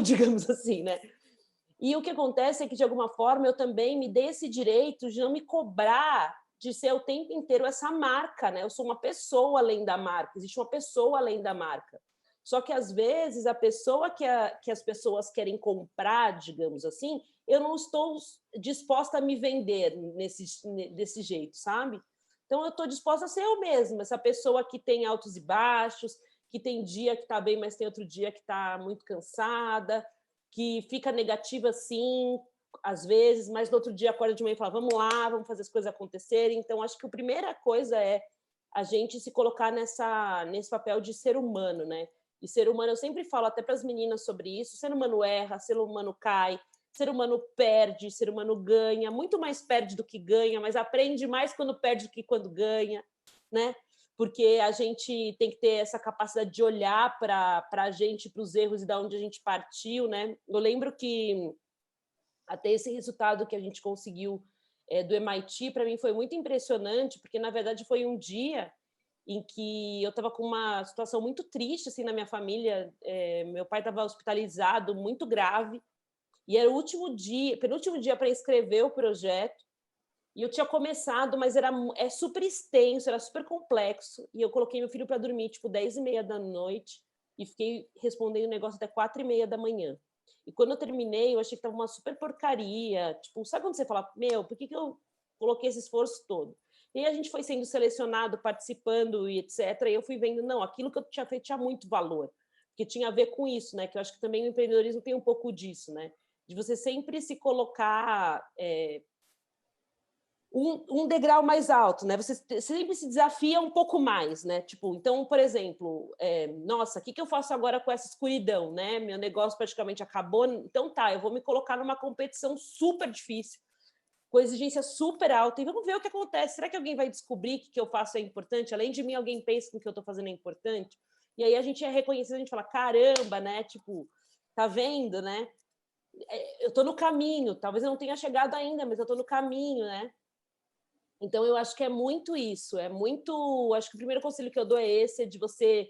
digamos assim, né? E o que acontece é que, de alguma forma, eu também me dei esse direito de não me cobrar de ser o tempo inteiro essa marca, né? Eu sou uma pessoa além da marca, existe uma pessoa além da marca. Só que, às vezes, a pessoa que as pessoas querem comprar, digamos assim, eu não estou disposta a me vender desse jeito, sabe? Então, eu estou disposta a ser eu mesma, essa pessoa que tem altos e baixos, que tem dia que está bem, mas tem outro dia que está muito cansada, que fica negativa, sim, às vezes, mas no outro dia acorda de manhã e fala, vamos lá, vamos fazer as coisas acontecerem. Então, acho que a primeira coisa é a gente se colocar nesse papel de ser humano, né? E ser humano, eu sempre falo até para as meninas sobre isso, ser humano erra, ser humano cai, ser humano perde, ser humano ganha, muito mais perde do que ganha, mas aprende mais quando perde do que quando ganha, né? Porque a gente tem que ter essa capacidade de olhar para a gente, para os erros e da onde a gente partiu, né? Eu lembro que até esse resultado que a gente conseguiu do MIT, para mim foi muito impressionante, porque, na verdade, foi um dia em que eu estava com uma situação muito triste assim, na minha família. Meu pai estava hospitalizado, muito grave, e era o penúltimo dia para inscrever o projeto, e eu tinha começado, mas é super extenso, era super complexo, e eu coloquei meu filho para dormir, tipo, 10h30 da noite, e fiquei respondendo o negócio até 4h30 da manhã. E quando eu terminei, eu achei que estava uma super porcaria, tipo, sabe quando você fala, meu, por que eu coloquei esse esforço todo? E aí a gente foi sendo selecionado, participando e etc. E eu fui vendo, não, aquilo que eu tinha feito tinha muito valor, porque tinha a ver com isso, né? Que eu acho que também o empreendedorismo tem um pouco disso, né? De você sempre se colocar um degrau mais alto, né? Você sempre se desafia um pouco mais, né? Tipo, então, por exemplo, nossa, o que eu faço agora com essa escuridão, né? Meu negócio praticamente acabou, então tá, eu vou me colocar numa competição super difícil, com exigência super alta, e vamos ver o que acontece. Será que alguém vai descobrir que o que eu faço é importante? Além de mim, alguém pensa que o que eu estou fazendo é importante? E aí a gente é reconhecido, a gente fala, caramba, né? Tipo, tá vendo, né? Eu estou no caminho, talvez eu não tenha chegado ainda, mas eu estou no caminho, né? Então, eu acho que é muito isso, acho que o primeiro conselho que eu dou é esse, de você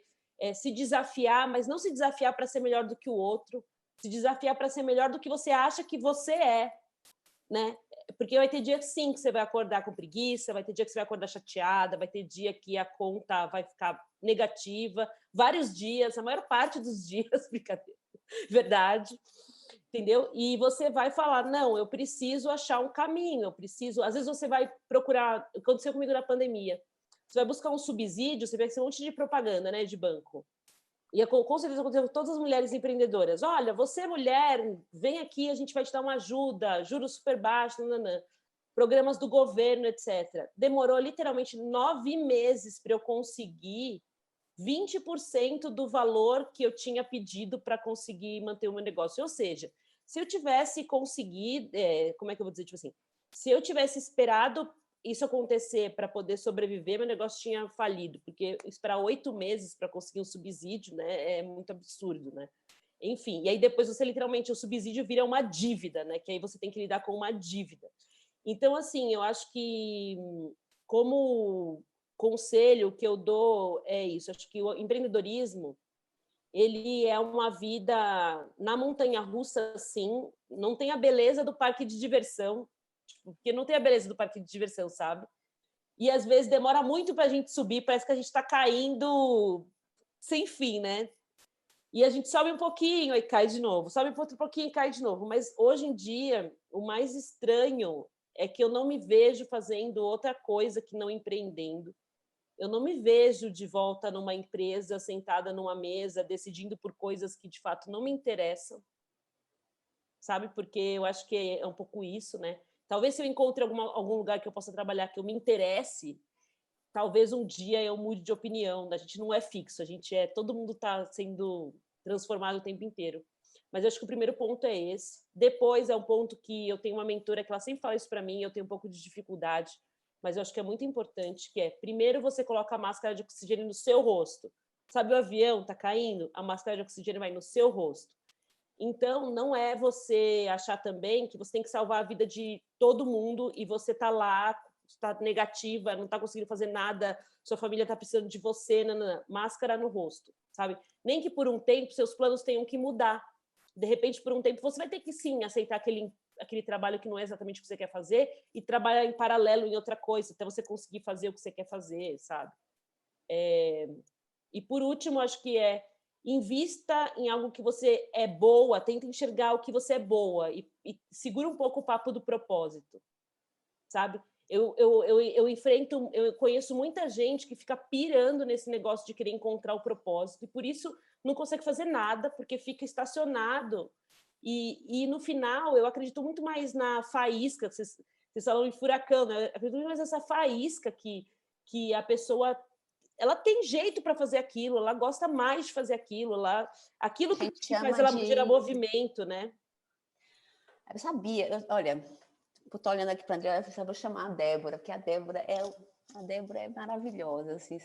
se desafiar, mas não se desafiar para ser melhor do que o outro, se desafiar para ser melhor do que você acha que você é, né? Porque vai ter dia, sim, que você vai acordar com preguiça, vai ter dia que você vai acordar chateada, vai ter dia que a conta vai ficar negativa, vários dias, a maior parte dos dias, brincadeira, verdade, entendeu? E você vai falar, não, eu preciso achar um caminho, eu preciso... Às vezes você vai procurar... Aconteceu comigo na pandemia. Você vai buscar um subsídio, você vê que tem um monte de propaganda, né, de banco. E com certeza aconteceu com todas as mulheres empreendedoras. Olha, você mulher, vem aqui, a gente vai te dar uma ajuda, juros super baixos, nananã. Programas do governo, etc. Demorou literalmente 9 meses para eu conseguir 20% do valor que eu tinha pedido para conseguir manter o meu negócio. Ou seja, se eu tivesse conseguido, como é que eu vou dizer, tipo assim, se eu tivesse esperado isso acontecer para poder sobreviver, meu negócio tinha falido, porque esperar 8 meses para conseguir um subsídio, né, é muito absurdo, né? Enfim, e aí depois você literalmente, o subsídio vira uma dívida, né? Que aí você tem que lidar com uma dívida. Então, assim, eu acho que como conselho que eu dou é isso, acho que o empreendedorismo, ele é uma vida na montanha-russa, sim, não tem a beleza do parque de diversão, porque não tem a beleza do parque de diversão, sabe? E às vezes demora muito para a gente subir, parece que a gente está caindo sem fim, né? E a gente sobe um pouquinho e cai de novo, sobe um pouquinho e cai de novo. Mas hoje em dia, o mais estranho é que eu não me vejo fazendo outra coisa que não empreendendo. Eu não me vejo de volta numa empresa, sentada numa mesa, decidindo por coisas que de fato não me interessam. sabe? Porque eu acho que é um pouco isso, né? Talvez se eu encontre algum lugar que eu possa trabalhar que eu me interesse, talvez um dia eu mude de opinião. A gente não é fixo, todo mundo está sendo transformado o tempo inteiro. Mas eu acho que o primeiro ponto é esse. Depois é um ponto que eu tenho uma mentora que ela sempre fala isso para mim, eu tenho um pouco de dificuldade, mas eu acho que é muito importante, que é, primeiro você coloca a máscara de oxigênio no seu rosto. Sabe o avião tá caindo? A máscara de oxigênio vai no seu rosto. Então, não é você achar também que você tem que salvar a vida de todo mundo e você tá lá, está negativa, não está conseguindo fazer nada, sua família está precisando de você, não. Máscara no rosto, sabe? Nem que por um tempo seus planos tenham que mudar. De repente, por um tempo, você vai ter que, sim, aceitar aquele trabalho que não é exatamente o que você quer fazer e trabalhar em paralelo em outra coisa, até você conseguir fazer o que você quer fazer, sabe? E, por último, acho que invista em algo que você é boa, tenta enxergar o que você é boa e segura um pouco o papo do propósito, sabe? Eu conheço muita gente que fica pirando nesse negócio de querer encontrar o propósito e por isso não consegue fazer nada, porque fica estacionado. E no final, eu acredito muito mais na faísca, vocês falam em furacão, né? Eu acredito muito mais nessa faísca que a pessoa ela tem jeito para fazer aquilo, ela gosta mais de fazer aquilo, aquilo que faz ela gerar movimento, né? Eu sabia, olha, eu tô olhando aqui para a Andrea, eu vou chamar a Débora, porque a Débora é maravilhosa, assim,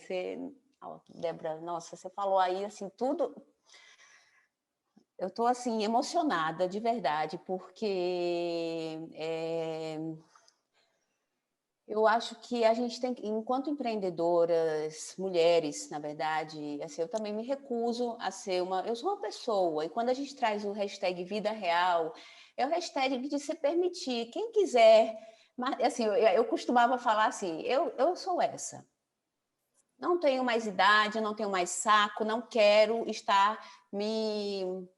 Débora, nossa, você falou aí, assim, tudo. Eu tô, assim, emocionada, de verdade, porque eu acho que a gente tem, enquanto empreendedoras, mulheres, na verdade, assim, eu também me recuso a ser eu sou uma pessoa, e quando a gente traz o hashtag vida real, é o hashtag de se permitir, quem quiser, mas, assim, eu costumava falar assim, eu sou essa, não tenho mais idade, não tenho mais saco, não quero estar me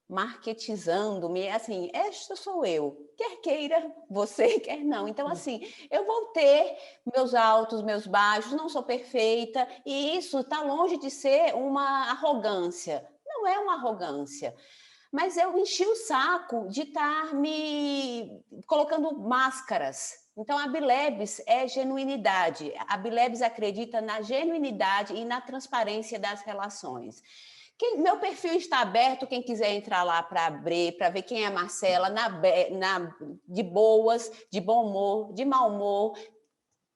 marketizando, assim, esta sou eu, quer queira você, quer não. Então, assim, eu vou ter meus altos, meus baixos, não sou perfeita, e isso está longe de ser uma arrogância. Não é uma arrogância. Mas eu enchi o saco de estar me colocando máscaras. Então, a Bilebs é genuinidade. A Bilebs acredita na genuinidade e na transparência das relações. Meu perfil está aberto, quem quiser entrar lá para abrir, para ver quem é a Marcela, de boas, de bom humor, de mau humor,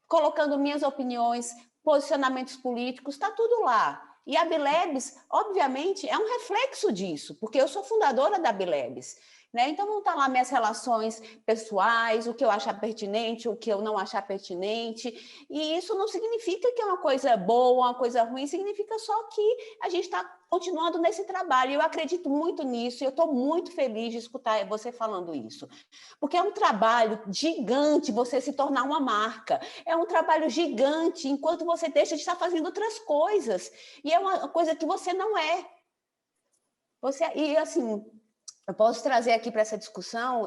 colocando minhas opiniões, posicionamentos políticos, está tudo lá. E a Bilebs, obviamente, é um reflexo disso, porque eu sou fundadora da Bilebs. Né? Então, vão estar lá minhas relações pessoais, o que eu achar pertinente, o que eu não achar pertinente. E isso não significa que é uma coisa boa, uma coisa ruim, significa só que a gente está continuando nesse trabalho. Eu acredito muito nisso e eu estou muito feliz de escutar você falando isso. Porque é um trabalho gigante você se tornar uma marca. É um trabalho gigante enquanto você deixa de estar fazendo outras coisas. E é uma coisa que você não é. E assim... Eu posso trazer aqui para essa discussão,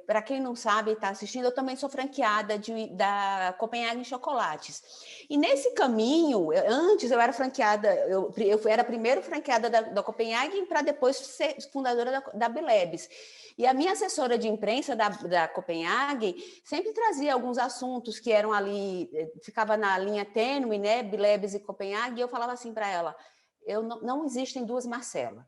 para quem não sabe e está assistindo, eu também sou franqueada da Copenhagen Chocolates. E nesse caminho, antes eu era franqueada, eu era primeiro franqueada da Copenhagen para depois ser fundadora da Bilebs. E a minha assessora de imprensa da Copenhagen sempre trazia alguns assuntos que eram ali, ficava na linha tênue, né, Bilebs e Copenhagen, e eu falava assim para ela, não existem duas Marcela.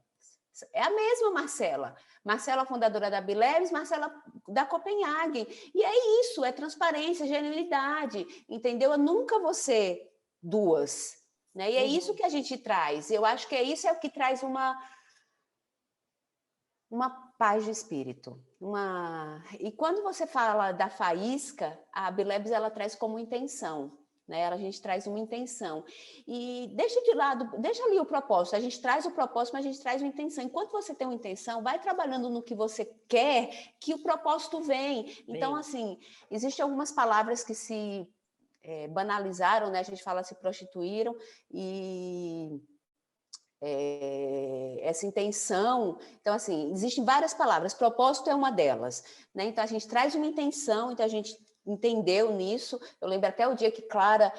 É a mesma Marcela. Marcela, fundadora da Bilebs, Marcela da Copenhagen. E é isso, é transparência, genuinidade, entendeu? Eu nunca vou ser duas. Né? E é isso que a gente traz. Eu acho que isso é o que traz uma paz de espírito. E quando você fala da faísca, a Bilebs ela traz como intenção. Né? A gente traz uma intenção. E deixa de lado, deixa ali o propósito. A gente traz o propósito, mas a gente traz uma intenção. Enquanto você tem uma intenção, vai trabalhando no que você quer, que o propósito vem. Então, assim, existem algumas palavras que se banalizaram, né? A gente fala se prostituíram, e essa intenção. Então, assim, existem várias palavras. Propósito é uma delas. Né? Então, a gente traz uma intenção, então a gente entendeu nisso. Eu lembro até o dia que Clara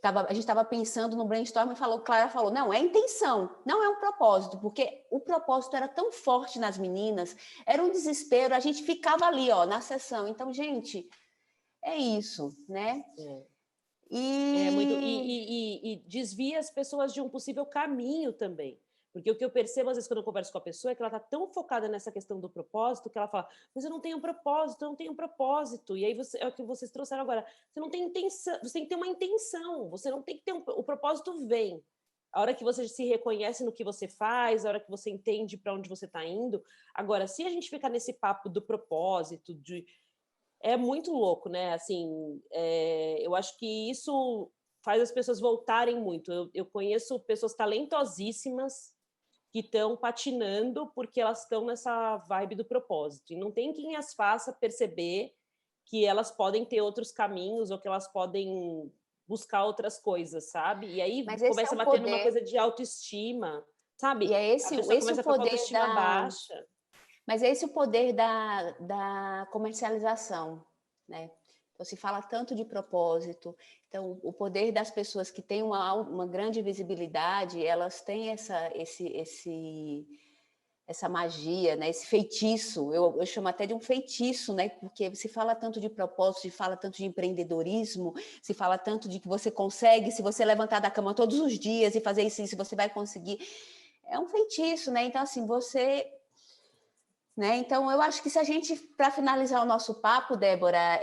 a gente estava pensando no brainstorm e Clara falou, não, é intenção, não é um propósito, porque o propósito era tão forte nas meninas, era um desespero, a gente ficava ali, ó, na sessão. Então, gente, é isso, né? E desvia as pessoas de um possível caminho também. Porque o que eu percebo, às vezes, quando eu converso com a pessoa, é que ela está tão focada nessa questão do propósito, que ela fala, mas eu não tenho propósito, eu não tenho propósito. E aí é o que vocês trouxeram agora. Você não tem intenção, você tem que ter uma intenção, você não tem que ter o propósito vem. A hora que você se reconhece no que você faz, a hora que você entende para onde você está indo. Agora, se a gente ficar nesse papo do propósito, é muito louco, né? Assim, eu acho que isso faz as pessoas voltarem muito. Eu conheço pessoas talentosíssimas que estão patinando porque elas estão nessa vibe do propósito. E não tem quem as faça perceber que elas podem ter outros caminhos ou que elas podem buscar outras coisas, sabe? E aí começa a bater numa coisa de autoestima, sabe? E é esse a pessoa o começa a ficar com a poder autoestima baixa. Mas é esse o poder da comercialização, né? Então, se fala tanto de propósito. Então, o poder das pessoas que têm uma grande visibilidade, elas têm essa magia, né? Esse feitiço. Eu chamo até de um feitiço, né? Porque se fala tanto de propósito, se fala tanto de empreendedorismo, se fala tanto de que você consegue, se você levantar da cama todos os dias e fazer isso, você vai conseguir. É um feitiço, né? Então, assim, né? Então, eu acho que se a gente, para finalizar o nosso papo, Débora,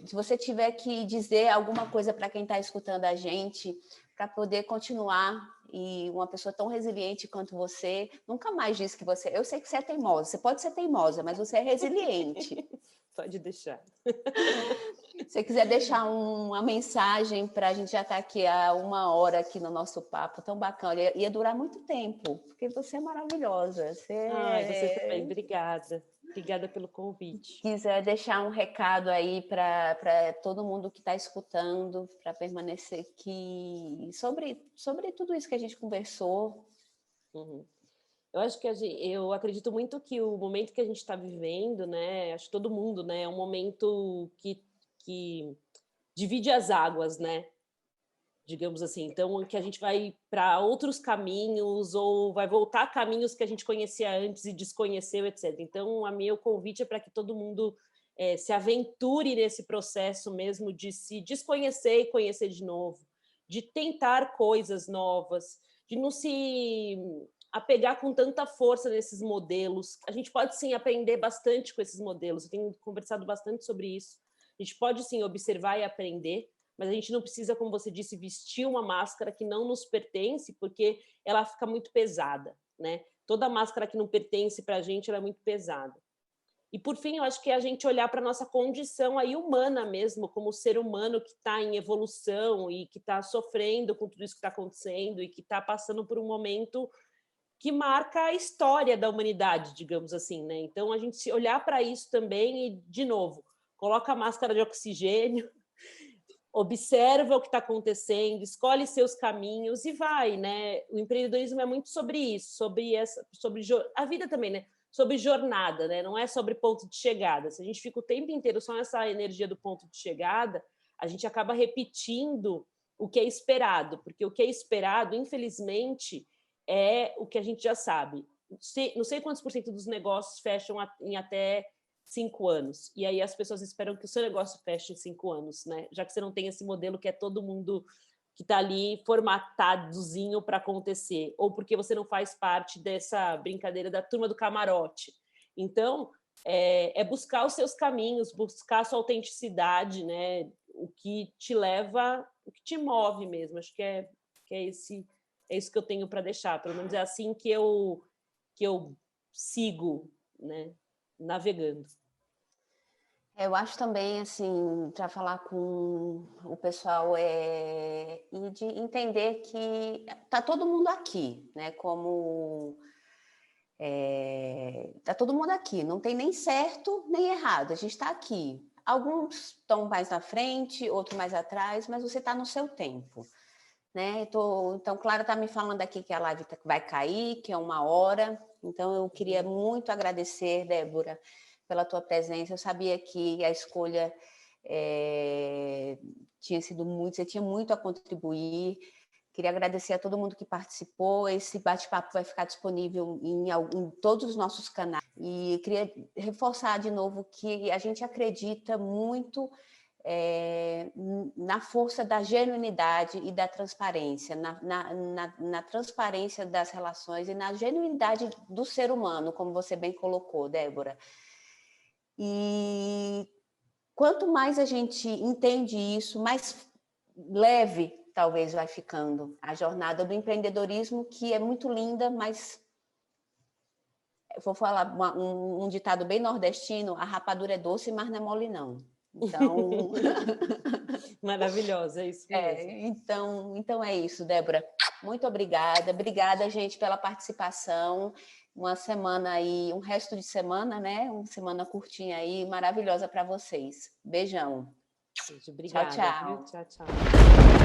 se você tiver que dizer alguma coisa para quem está escutando a gente, para poder continuar, e uma pessoa tão resiliente quanto você, nunca mais diz que você... Eu sei que você é teimosa, você pode ser teimosa, mas você é resiliente. Pode deixar. Se você quiser deixar uma mensagem para a gente já estar aqui há 1 hora aqui no nosso papo, tão bacana. Ia durar muito tempo, porque você é maravilhosa. Você também, obrigada. Obrigada pelo convite. Se quiser deixar um recado aí para todo mundo que está escutando, para permanecer aqui, sobre tudo isso que a gente conversou. Uhum. Eu acho que eu acredito muito que o momento que a gente está vivendo, né? Acho que todo mundo, né? É um momento que divide as águas, né? Digamos assim. Então, que a gente vai para outros caminhos ou vai voltar a caminhos que a gente conhecia antes e desconheceu, etc. Então, o meu convite é para que todo mundo se aventure nesse processo mesmo de se desconhecer e conhecer de novo, de tentar coisas novas, de não se apegar com tanta força nesses modelos. A gente pode, sim, aprender bastante com esses modelos. Eu tenho conversado bastante sobre isso. A gente pode, sim, observar e aprender, mas a gente não precisa, como você disse, vestir uma máscara que não nos pertence, porque ela fica muito pesada, né? Toda máscara que não pertence para a gente, ela é muito pesada. E, por fim, eu acho que é a gente olhar para a nossa condição aí humana mesmo, como ser humano que está em evolução e que está sofrendo com tudo isso que está acontecendo e que está passando por um momento que marca a história da humanidade, digamos assim, né? Então, a gente olhar para isso também e, de novo, coloca a máscara de oxigênio, observa o que está acontecendo, escolhe seus caminhos e vai, né? O empreendedorismo é muito sobre isso, sobre a vida também, né? Sobre jornada, né? Não é sobre ponto de chegada. Se a gente fica o tempo inteiro só nessa energia do ponto de chegada, a gente acaba repetindo o que é esperado, porque o que é esperado, infelizmente, é o que a gente já sabe. Não sei quantos % dos negócios fecham em até 5 anos. E aí as pessoas esperam que o seu negócio feche em 5 anos, né? Já que você não tem esse modelo que é todo mundo que está ali formatadozinho para acontecer, ou porque você não faz parte dessa brincadeira da turma do camarote. Então, é buscar os seus caminhos, buscar a sua autenticidade, né? O que te leva, o que te move mesmo. Acho que é isso que eu tenho para deixar. Pelo menos é assim que eu sigo, né? Navegando. Eu acho também, assim, para falar com o pessoal, e de entender que está todo mundo aqui, né? Como está todo mundo aqui, não tem nem certo nem errado, a gente está aqui. Alguns estão mais na frente, outros mais atrás, mas você está no seu tempo, né? Então, Clara está me falando aqui que a live vai cair, que é 1 hora, então eu queria muito agradecer, Débora, pela tua presença. Eu sabia que a escolha tinha sido muito, você tinha muito a contribuir. Queria agradecer a todo mundo que participou. Esse bate-papo vai ficar disponível em todos os nossos canais. E queria reforçar de novo que a gente acredita muito na força da genuinidade e da transparência, na transparência das relações e na genuinidade do ser humano, como você bem colocou, Débora. E quanto mais a gente entende isso, mais leve talvez vai ficando a jornada do empreendedorismo, que é muito linda, mas eu vou falar um ditado bem nordestino: a rapadura é doce, mas não é mole não. Então Maravilhosa, é isso mesmo. Então é isso, Débora. Muito obrigada. Obrigada, gente, pela participação. Uma semana aí, um resto de semana, né? Uma semana curtinha aí, maravilhosa para vocês. Beijão. Obrigada. Tchau, tchau. Tchau, tchau.